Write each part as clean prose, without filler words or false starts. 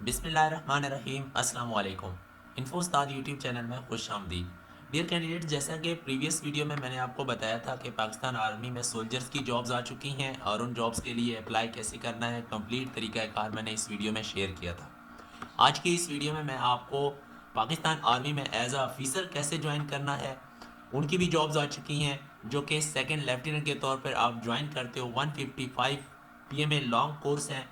बिस्मिल्लाहिर्रहमानिर्रहीम अस्सलाम वालेकुम। इन्फो उस्ताद यूट्यूब चैनल में खुश आमदीद। डियर कैंडिडेट, जैसा कि प्रीवियस वीडियो में मैंने आपको बताया था कि पाकिस्तान आर्मी में सोल्जर्स की जॉब्स आ चुकी हैं और उन जॉब्स के लिए अप्लाई कैसे करना है कंप्लीट तरीक़ाकार मैंने इस वीडियो में शेयर किया था। आज की इस वीडियो में मैं आपको पाकिस्तान आर्मी में एज अ ऑफिसर कैसे ज्वाइन करना है, उनकी भी जॉब्स आ चुकी हैं जो कि सेकंड लेफ्टिनेंट के तौर पर आप ज्वाइन करते हो। 155 PMA लॉन्ग कोर्स है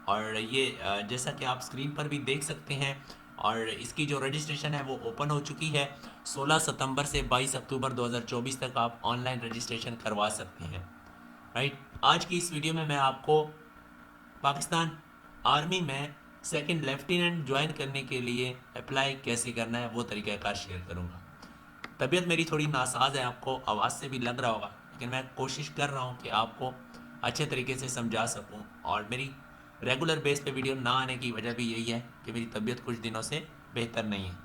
और ये जैसा कि आप स्क्रीन पर भी देख सकते हैं, और इसकी जो रजिस्ट्रेशन है वो ओपन हो चुकी है। 16 सितंबर से 22 अक्टूबर 2024 तक आप ऑनलाइन रजिस्ट्रेशन करवा सकते हैं। राइट, आज की इस वीडियो में मैं आपको पाकिस्तान आर्मी में सेकंड लेफ्टिनेंट ज्वाइन करने के लिए अप्लाई कैसे करना है वो तरीक़ाकार शेयर करूँगा। तबीयत मेरी थोड़ी नासाज है, आपको आवाज़ से भी लग रहा होगा, लेकिन मैं कोशिश कर रहा हूँ कि आपको अच्छे तरीके से समझा सकूँ। और मेरी रेगुलर बेस पे वीडियो ना आने की वजह भी यही है कि मेरी तबीयत कुछ दिनों से बेहतर नहीं है।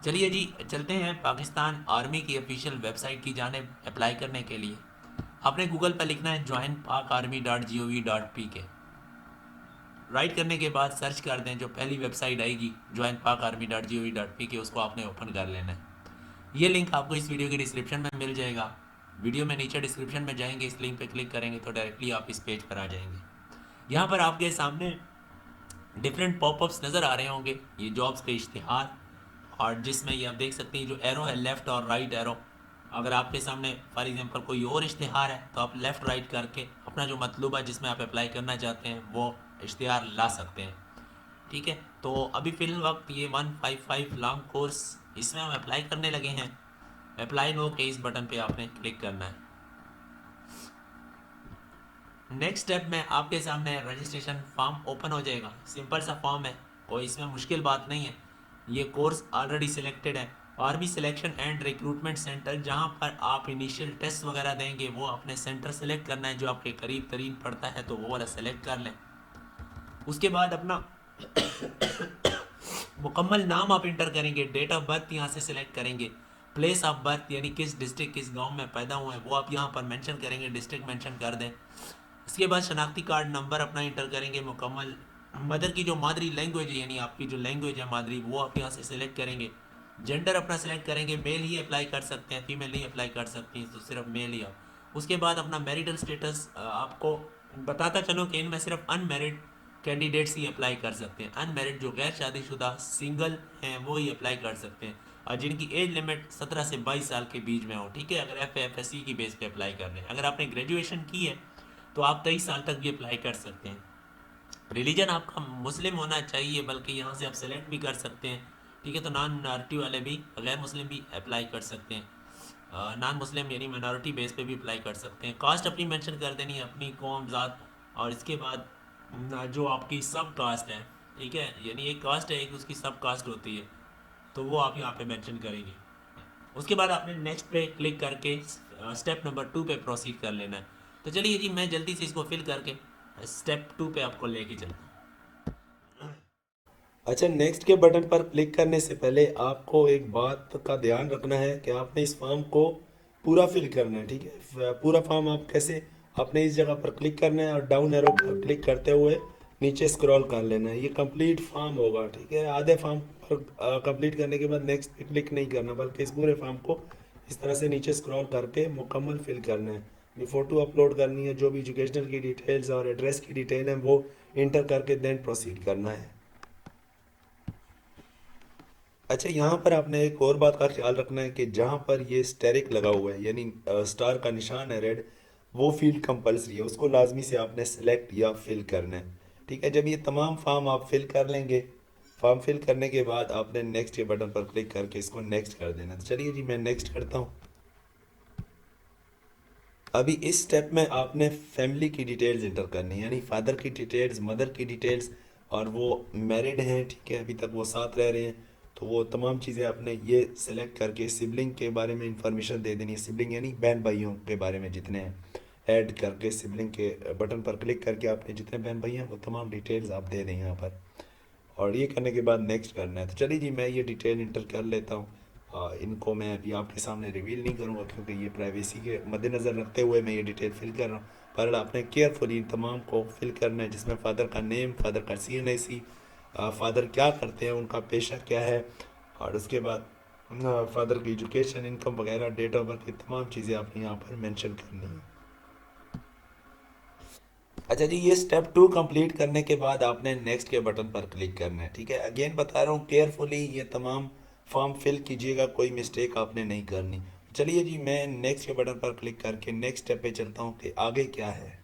चलिए जी, चलते हैं पाकिस्तान आर्मी की ऑफिशियल वेबसाइट की जानिब अप्लाई करने के लिए। आपने गूगल पर लिखना है joinpakarmy.gov.pk। राइट करने के बाद सर्च कर दें, जो पहली वेबसाइट आएगी joinpakarmy.gov.pk, उसको आपने ओपन कर लेना है। ये लिंक आपको इस वीडियो के डिस्क्रिप्शन में मिल जाएगा। वीडियो में नीचे डिस्क्रिप्शन में जाएंगे, इस लिंक पे क्लिक करेंगे तो डायरेक्टली आप इस पेज पर आ जाएंगे। यहाँ पर आपके सामने डिफरेंट पॉपअप्स नज़र आ रहे होंगे, ये जॉब्स के इश्तिहार, और जिसमें ये आप देख सकते हैं जो एरो है, लेफ़्ट और राइट एरो। अगर आपके सामने फॉर एग्जांपल कोई और इश्तिहार है तो आप लेफ़्ट राइट करके अपना जो मतलूबा जिसमें आप अप्लाई करना चाहते हैं वो इश्तिहार ला सकते हैं। ठीक है, तो अभी फ़िलहाल वक्त ये 155 लॉन्ग कोर्स, इसमें हम अप्लाई करने लगे हैं। अप्लाई नो के इस बटन पे आपने क्लिक करना है। नेक्स्ट स्टेप में आपके सामने रजिस्ट्रेशन फॉर्म ओपन हो जाएगा। सिंपल सा फॉर्म है, कोई इसमें मुश्किल बात नहीं है। ये कोर्स ऑलरेडी सिलेक्टेड है। Army selection and recruitment centre, जहाँ पर आप इनिशियल टेस्ट वगैरह देंगे, वो अपने सेंटर सेलेक्ट करना है जो आपके करीब तरीन पड़ता है, तो वो वाला सेलेक्ट कर लें। उसके बाद अपना मुकम्मल नाम आप इंटर करेंगे, डेट ऑफ बर्थ यहाँ से सिलेक्ट करेंगे, प्लेस ऑफ बर्थ यानी किस डिस्ट्रिक्ट किस गांव में पैदा हुए हैं वो आप यहाँ पर मेंशन करेंगे, डिस्ट्रिक्ट मेंशन कर दें। इसके बाद शनाख्ती कार्ड नंबर अपना इंटर करेंगे मुकम्मल। मदर की जो मादरी लैंग्वेज है यानी आपकी जो लैंग्वेज है मादरी, वो आप यहाँ से सिलेक्ट करेंगे। जेंडर अपना सेलेक्ट करेंगे, मेल ही अप्लाई कर सकते हैं, फीमेल नहीं अप्लाई कर सकती, तो सिर्फ मेल ही आप। उसके बाद अपना मैरिटल स्टेटस आपको बताता चलो कि इनमें सिर्फ अनमेरिड कैंडिडेट्स ही अप्लाई कर सकते हैं। अनमेरिड जो गैर शादीशुदा सिंगल हैं वो ही अप्लाई कर सकते हैं, और जिनकी एज लिमिट 17 से 22 साल के बीच में हो। ठीक है, अगर FFSC की बेस पे अप्लाई कर रहे हैं। अगर आपने ग्रेजुएशन की है तो आप 23 साल तक भी अप्लाई कर सकते हैं। रिलीजन आपका मुस्लिम होना चाहिए, बल्कि यहाँ से आप सेलेक्ट भी कर सकते हैं। ठीक है, तो नॉन मिनॉरिटी वाले भी, गैर मुस्लिम भी अप्लाई कर सकते हैं। नॉन मुस्लिम यानी मिनॉरिटी बेस पे भी अप्लाई कर सकते हैं। कास्ट अपनी मेंशन कर देनी है, अपनी कौम ज़ात। और इसके बाद जो आपकी सब कास्ट है, ठीक है, यानी एक कास्ट है एक उसकी सब कास्ट होती है, तो वो आप यहाँ पे मेंशन करेंगे। उसके बाद आपने नेक्स्ट पे क्लिक करके स्टेप नंबर 2 पे प्रोसीड कर लेना है। तो चलिए जी, मैं जल्दी से इसको फिल करके स्टेप 2 पे आपको लेके चलता हूँ। अच्छा, नेक्स्ट के बटन पर क्लिक करने से पहले आपको एक बात का ध्यान रखना है कि आपने इस फॉर्म को पूरा फिल करना है। ठीक है, पूरा फॉर्म आप कैसे, आपने इस जगह पर क्लिक करना है और डाउन एरो पर क्लिक करते हुए नीचे स्क्रॉल कर लेना है। ये कंप्लीट फॉर्म होगा। ठीक है, आधे फॉर्म पर कंप्लीट करने के बाद नेक्स्ट पे क्लिक नहीं करना, बल्कि इस पूरे फॉर्म को इस तरह से नीचे स्क्रॉल करके मुकम्मल फिल करना है। ये फ़ोटो अपलोड करनी है, जो भी एजुकेशनल की डिटेल्स और एड्रेस की डिटेल है वो इंटर करके देन प्रोसीड करना है। अच्छा, यहाँ पर आपने एक और बात का ख्याल रखना है कि जहाँ पर ये स्टेरिक लगा हुआ है यानी स्टार का निशान है रेड, वो फील्ड कंपलसरी है, उसको लाजमी से आपने सेलेक्ट या फिल करना है। ठीक है, जब ये तमाम फॉर्म आप फिल कर लेंगे, फॉर्म फिल करने के बाद आपने नेक्स्ट के बटन पर क्लिक करके इसको नेक्स्ट कर देना। तो चलिए जी, मैं नेक्स्ट करता हूँ। अभी इस स्टेप में आपने फैमिली की डिटेल्स इंटर करनी है, यानी फादर की डिटेल्स, मदर की डिटेल्स, और वो मैरिड हैं, ठीक है, अभी तक वो साथ रह रहे हैं, तो वो तमाम चीज़ें आपने ये सेलेक्ट करके सिबलिंग के बारे में इंफॉर्मेशन दे देनी है। सिबलिंग यानी बहन भाइयों के बारे में जितने हैं, ऐड करके सिबलिंग के बटन पर क्लिक करके आपने जितने बहन भाई हैं वो तमाम डिटेल्स आप दे दें यहाँ पर, और ये करने के बाद नेक्स्ट करना है। तो चलिए जी, मैं ये डिटेल इंटर कर लेता हूँ। इनको मैं अभी आपके सामने रिवील नहीं करूँगा क्योंकि ये प्राइवेसी के मद्देनज़र रखते हुए मैं ये डिटेल फिल कर रहा हूँ। पर आपने केयरफुली तमाम को फिल करना है, जिसमें फ़ादर का नेम, फ़ादर का CNIC, फादर क्या करते हैं, उनका पेशा क्या है, और उसके बाद फादर की एजुकेशन, इनकम वगैरह, डेट ऑफ बर्थ, ये तमाम चीज़ें आपने यहाँ पर मेंशन करनी है। अच्छा जी, ये स्टेप 2 कंप्लीट करने के बाद आपने नेक्स्ट के बटन पर क्लिक करना है। ठीक है, अगेन बता रहा हूँ, केयरफुली ये तमाम फॉर्म फिल कीजिएगा, कोई मिस्टेक आपने नहीं करनी। चलिए जी, मैं नेक्स्ट के बटन पर क्लिक करके नेक्स्ट स्टेप पे चलता हूँ कि आगे क्या है।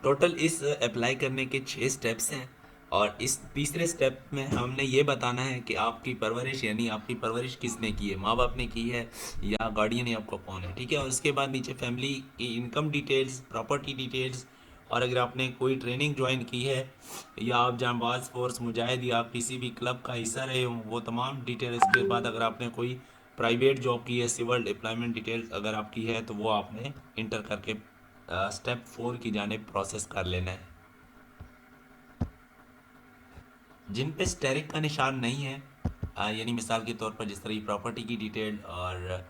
टोटल इस अप्लाई करने के 6 स्टेप्स हैं, और इस तीसरे स्टेप में हमने ये बताना है कि आपकी परवरिश, यानी आपकी परवरिश किसने की है, माँ बाप ने की है या गार्डियन या आपका कौन है। ठीक है, और उसके बाद नीचे फैमिली की इनकम डिटेल्स, प्रॉपर्टी डिटेल्स, और अगर आपने कोई ट्रेनिंग ज्वाइन की है या आप जांबाज फोर्स, मुजाहिद या किसी भी क्लब का हिस्सा रहे हों, वो तमाम डिटेल। इसके बाद अगर आपने कोई प्राइवेट जॉब की है, सिविल एम्प्लॉयमेंट डिटेल्स अगर आपकी है, तो वो आपने इंटर करके स्टेप 4 की जानिब प्रोसेस कर लेना है। जिन पे स्टेरिक का निशान नहीं है, यानी मिसाल के तौर पर जिस तरह की प्रॉपर्टी की डिटेल और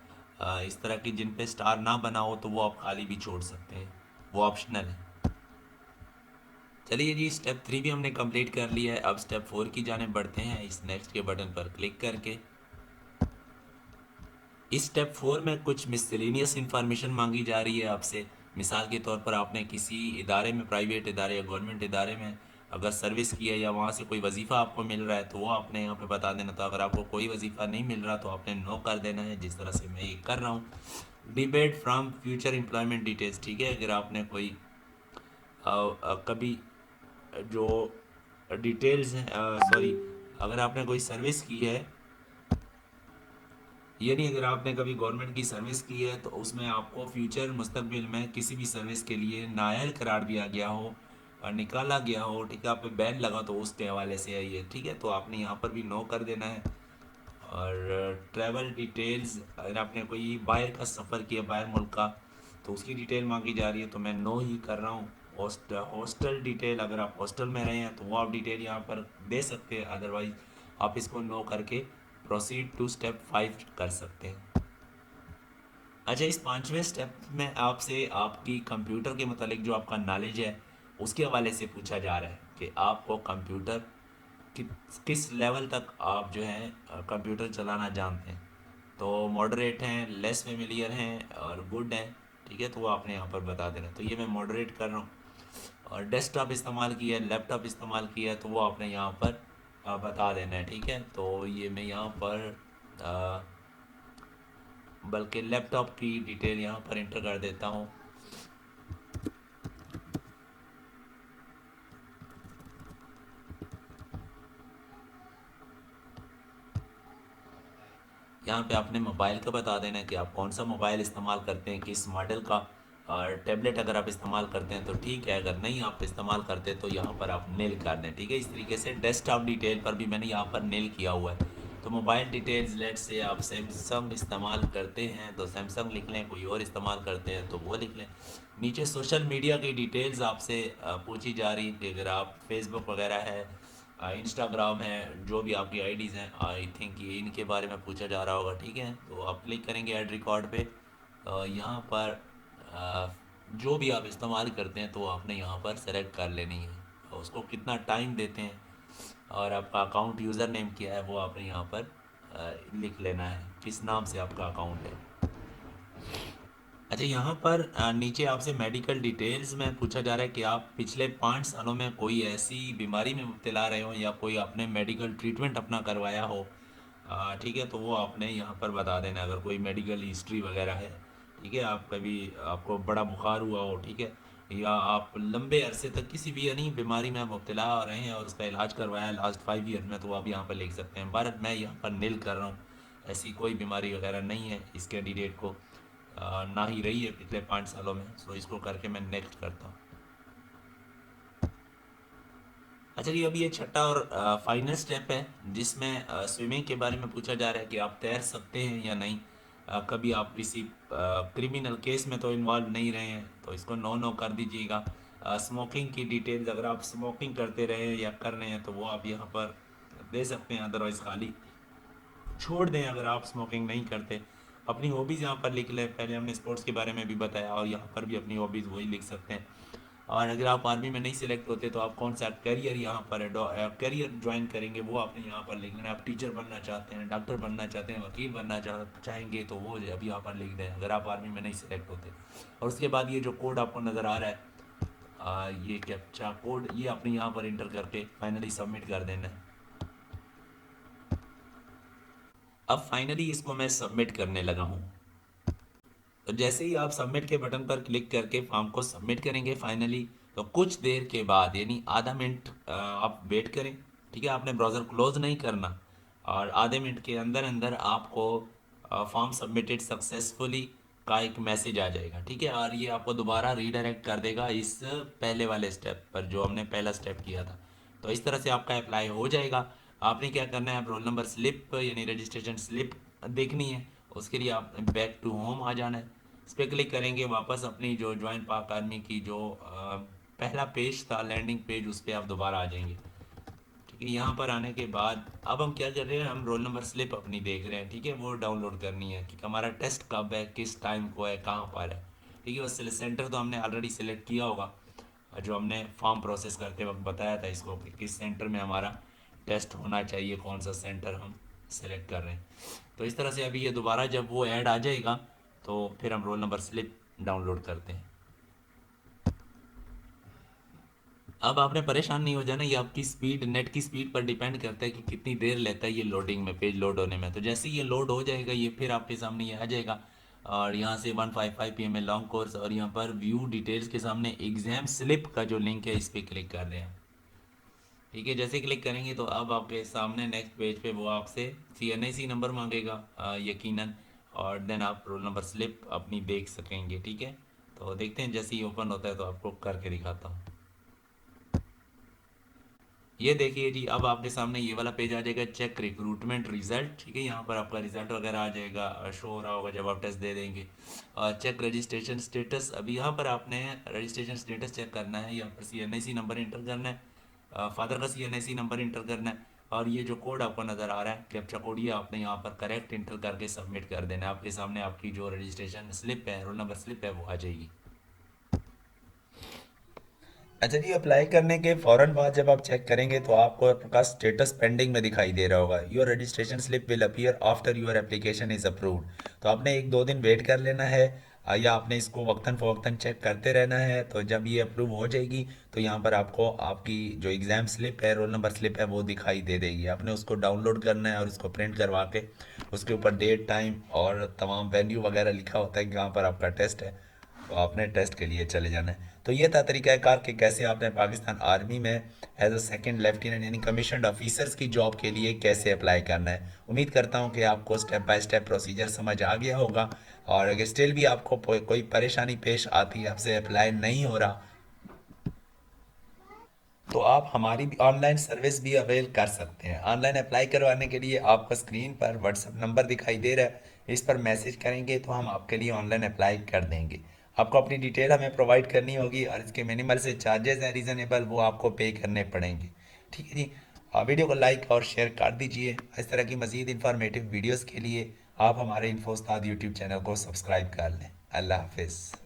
इस तरह की जिन पे स्टार ना बना हो, तो वो आप खाली भी छोड़ सकते हैं, वो ऑप्शनल है। चलिए जी, स्टेप 3 भी हमने कंप्लीट कर लिया है। अब स्टेप 4 की जानिब बढ़ते हैं इस नेक्स्ट के बटन पर क्लिक करके। इस स्टेप 4 में कुछ मिसलेनियस इंफॉर्मेशन मांगी जा रही है आपसे। मिसाल के तौर पर आपने किसी इदारे में, प्राइवेट इदारे या गवर्नमेंट इदारे में अगर सर्विस की है या वहाँ से कोई वजीफ़ा आपको मिल रहा है, तो वो आपने यहाँ पे बता देना। तो अगर आपको कोई वजीफ़ा नहीं मिल रहा, तो आपने नो कर देना है, जिस तरह से मैं ये कर रहा हूँ। Debate from future employment details. ठीक है, अगर आपने कोई कभी जो डिटेल्स हैं, सॉरी, अगर आपने कोई सर्विस की है, यानी अगर आपने कभी गवर्नमेंट की सर्विस की है, तो उसमें आपको फ्यूचर मुस्तकबिल में किसी भी सर्विस के लिए नाअहल करार दिया गया हो और निकाला गया हो, ठीक है, आप पे बैन लगा, तो उसके हवाले से है ये। ठीक है, तो आपने यहाँ पर भी नो कर देना है। और ट्रैवल डिटेल्स, अगर आपने कोई बाहर का सफ़र किया, बाहर मुल्क का, तो उसकी डिटेल मांगी जा रही है, तो मैं नो ही कर रहा हूँ। हॉस्टल डिटेल, अगर आप हॉस्टल में रहे हैं, तो वो आप डिटेल यहाँ पर दे सकते हैं, अदरवाइज आप इसको नो करके प्रोसीड टू स्टेप 5 कर सकते हैं। अच्छा, इस 5वें स्टेप में आपसे आपकी कंप्यूटर के मतलब जो आपका नॉलेज है, उसके हवाले से पूछा जा रहा है कि आपको कंप्यूटर किस लेवल तक आप जो है कंप्यूटर चलाना जानते हैं। तो मॉडरेट हैं, लेस फेमिलियर हैं, और गुड हैं। ठीक है, तो वो आपने यहाँ पर बता देना। तो ये मैं मॉडरेट कर रहा हूँ। और डेस्कटॉप इस्तेमाल किया है, लैपटॉप इस्तेमाल किया है, तो वो आपने यहाँ पर बता देना है। ठीक है, तो ये मैं यहाँ पर बल्कि लैपटॉप की डिटेल यहाँ पर इंटर कर देता हूँ। यहाँ पे आपने मोबाइल का बता देना है कि आप कौन सा मोबाइल इस्तेमाल करते हैं, किस मॉडल का। और टैबलेट अगर आप इस्तेमाल करते हैं तो ठीक है, अगर नहीं आप इस्तेमाल करते तो यहाँ पर आप नील कर दें। ठीक है, इस तरीके से डेस्कटॉप डिटेल पर भी मैंने यहाँ पर नील किया हुआ है। तो मोबाइल डिटेल्स, लेट से आप सैमसंग इस्तेमाल करते हैं तो सैमसंग लिख लें, कोई और इस्तेमाल करते हैं तो वो लिख लें। नीचे सोशल मीडिया की डिटेल्स आपसे पूछी जा रही कि अगर आप फेसबुक वगैरह है, इंस्टाग्राम है, जो भी आपकी आईडीज़ हैं, आई थिंक ये इनके बारे में पूछा जा रहा होगा। ठीक है, तो आप क्लिक करेंगे ऐड रिकॉर्ड पे। यहाँ पर जो भी आप इस्तेमाल करते हैं, तो आपने यहाँ पर सेलेक्ट कर लेनी है, और उसको कितना टाइम देते हैं, और आपका अकाउंट यूज़र नेम क्या है, वो आपने यहाँ पर लिख लेना है, किस नाम से आपका अकाउंट है। अच्छा, यहाँ पर नीचे आपसे मेडिकल डिटेल्स में पूछा जा रहा है कि आप पिछले 5 सालों में कोई ऐसी बीमारी में मुब्तला रहे हो या कोई आपने मेडिकल ट्रीटमेंट अपना करवाया हो। ठीक है, तो वो आपने यहाँ पर बता देना, अगर कोई मेडिकल हिस्ट्री वगैरह है। ठीक है, आप कभी आपको बड़ा बुखार हुआ हो, ठीक है, या आप लंबे अरसे तक किसी भी यानी बीमारी में मुब्तला रहे हैं और उसका इलाज करवाया लास्ट 5 ईयर में, तो आप यहाँ पर लिख सकते हैं। भारत मैं यहाँ पर नील कर रहा हूँ, ऐसी कोई बीमारी वगैरह नहीं है इस कैंडिडेट को, ना ही रही है पिछले 5 सालों में। सो इसको करके मैं नेक्स्ट करता हूँ। अच्छा जी, अभी ये छठा और फाइनल स्टेप है, जिसमें स्विमिंग के बारे में पूछा जा रहा है कि आप तैर सकते हैं या नहीं। कभी आप किसी क्रिमिनल केस में तो इन्वॉल्व नहीं रहे हैं, तो इसको नो नो कर दीजिएगा। स्मोकिंग की डिटेल्स, अगर आप स्मोकिंग करते रहे या कर रहे हैं, तो वो आप यहाँ पर दे सकते हैं, अदरवाइज़ खाली छोड़ दें अगर आप स्मोकिंग नहीं करते। अपनी हॉबीज़ यहाँ पर लिख लें, पहले हमने स्पोर्ट्स के बारे में भी बताया, और यहाँ पर भी अपनी हॉबीज़ वही लिख सकते हैं। और अगर आप आर्मी में नहीं सिलेक्ट होते तो आप कौन सा करियर यहाँ पर करियर ज्वाइन करेंगे वो आपने यहाँ पर लिख देना। आप टीचर बनना चाहते हैं, डॉक्टर बनना चाहते हैं, वकील बनना चाहेंगे तो वो अभी यहाँ पर लिख दें अगर आप आर्मी में नहीं सिलेक्ट होते। और उसके बाद ये जो कोड आपको नज़र आ रहा है ये कैप्चा कोड, ये आपने यहाँ पर इंटर करके फाइनली सबमिट कर देना है। अब फाइनली इसको मैं सबमिट करने लगा हूँ। तो जैसे ही आप सबमिट के बटन पर क्लिक करके फॉर्म को सबमिट करेंगे फाइनली, तो कुछ देर के बाद यानी आधा मिनट आप वेट करें। ठीक है, आपने ब्राउज़र क्लोज नहीं करना और आधे मिनट के अंदर अंदर आपको फॉर्म सबमिटेड सक्सेसफुली का एक मैसेज आ जाएगा। ठीक है, और ये आपको दोबारा रीडायरेक्ट कर देगा इस पहले वाले स्टेप पर जो हमने पहला स्टेप किया था। तो इस तरह से आपका अप्लाई हो जाएगा। आपने क्या करना है, रोल नंबर स्लिप यानी रजिस्ट्रेशन स्लिप देखनी है। उसके लिए आप बैक टू होम आ जाना है। इस पर क्लिक करेंगे, वापस अपनी जो ज्वाइन पाक आर्मी की जो पहला पेज था लैंडिंग पेज, उस पर आप दोबारा आ जाएंगे। ठीक है, यहाँ पर आने के बाद अब हम क्या कर रहे हैं, हम रोल नंबर स्लिप अपनी देख रहे हैं। ठीक है, वो डाउनलोड करनी है कि हमारा टेस्ट कब है, किस टाइम को है, कहाँ पर है। ठीक है, बस सेंटर तो हमने ऑलरेडी सिलेक्ट किया होगा जो हमने फॉर्म प्रोसेस करते वक्त बताया था इसको कि किस सेंटर में हमारा टेस्ट होना चाहिए, कौन सा सेंटर हम सेलेक्ट कर रहे हैं। तो इस तरह से अभी ये दोबारा जब वो ऐड आ जाएगा तो फिर हम रोल नंबर स्लिप डाउनलोड करते हैं। अब आपने परेशान नहीं हो जाना, ये आपकी स्पीड, नेट की स्पीड पर डिपेंड करता है कि कितनी देर लेता है ये लोडिंग में, पेज लोड होने में। तो जैसे ये लोड हो जाएगा ये फिर आपके सामने ये आ जाएगा और यहाँ से 155 PM में लॉन्ग कोर्स और यहाँ पर व्यू डिटेल्स के सामने एग्जाम स्लिप का जो लिंक है इस पर क्लिक कर रहे हैं। ठीक है, जैसे क्लिक करेंगे तो अब आपके सामने नेक्स्ट पेज पे वो आपसे CNIC नंबर मांगेगा यकीनन, और देन आप रोल नंबर स्लिप अपनी देख सकेंगे। ठीक है, तो देखते हैं जैसे ही ओपन होता है तो आपको करके दिखाता हूँ। ये देखिए जी, अब आपके सामने ये वाला पेज आ जाएगा, चेक रिक्रूटमेंट रिजल्ट। ठीक है, यहाँ पर आपका रिजल्ट वगैरह आ जाएगा, शो हो रहा होगा जब आप टेस्ट दे देंगे। और चेक रजिस्ट्रेशन स्टेटस, अभी यहाँ पर आपने रजिस्ट्रेशन स्टेटस चेक करना है, यहाँ पर CNIC नंबर इंटर करना है, फादर का CNIC नंबर इंटर करना है, और ये जो कोड आपको नज़र आ रहा है कैप्चा कोड, ये आपने यहाँ पर करेक्ट इंटर करके सबमिट कर देना है। आपके सामने आपकी जो रजिस्ट्रेशन स्लिप है, रोल नंबर स्लिप है, वो आ जाएगी। अच्छा जी, अप्लाई करने के फ़ौरन बाद जब आप चेक करेंगे तो आपको आपका स्टेटस पेंडिंग में दिखाई दे रहा होगा। Your registration slip will appear after your application is approved. तो आपने 1-2 दिन वेट कर लेना है या आपने इसको वक्तन फ़वक्तन चेक करते रहना है। तो जब ये अप्रूव हो जाएगी तो यहाँ पर आपको आपकी जो एग्ज़ाम स्लिप है, रोल नंबर स्लिप है, वो दिखाई दे देगी। आपने उसको डाउनलोड करना है और उसको प्रिंट करवा के उसके ऊपर डेट, टाइम और तमाम वैल्यू वगैरह लिखा होता है कि कहाँ पर आपका टेस्ट है, तो आपने टेस्ट के लिए चले जाना है। तो ये था तरीक़ाकार कि कैसे आपने पाकिस्तान आर्मी में एज अ सेकंड लेफ्टिनेंट यानी कमीशन्ड ऑफिसर्स की जॉब के लिए कैसे अप्लाई करना है। उम्मीद करता हूँ कि आपको स्टेप बाय स्टेप प्रोसीजर समझ आ गया होगा। और अगर स्टिल भी आपको कोई परेशानी पेश आती है, आपसे अप्लाई नहीं हो रहा, तो आप हमारी भी ऑनलाइन सर्विस भी अवेल कर सकते हैं। ऑनलाइन अप्लाई करवाने के लिए आपको स्क्रीन पर व्हाट्सएप नंबर दिखाई दे रहा है, इस पर मैसेज करेंगे तो हम आपके लिए ऑनलाइन अप्लाई कर देंगे। आपको अपनी डिटेल हमें प्रोवाइड करनी होगी और इसके मिनिमल से चार्जेस हैं रीज़नेबल, वो आपको पे करने पड़ेंगे। ठीक है जी, वीडियो को लाइक और शेयर कर दीजिए। इस तरह की मज़ीद इंफॉर्मेटिव वीडियोज़ के लिए आप हमारे इन्फो उस्ताद यूट्यूब चैनल को सब्सक्राइब कर लें। अल्लाह हाफिज़।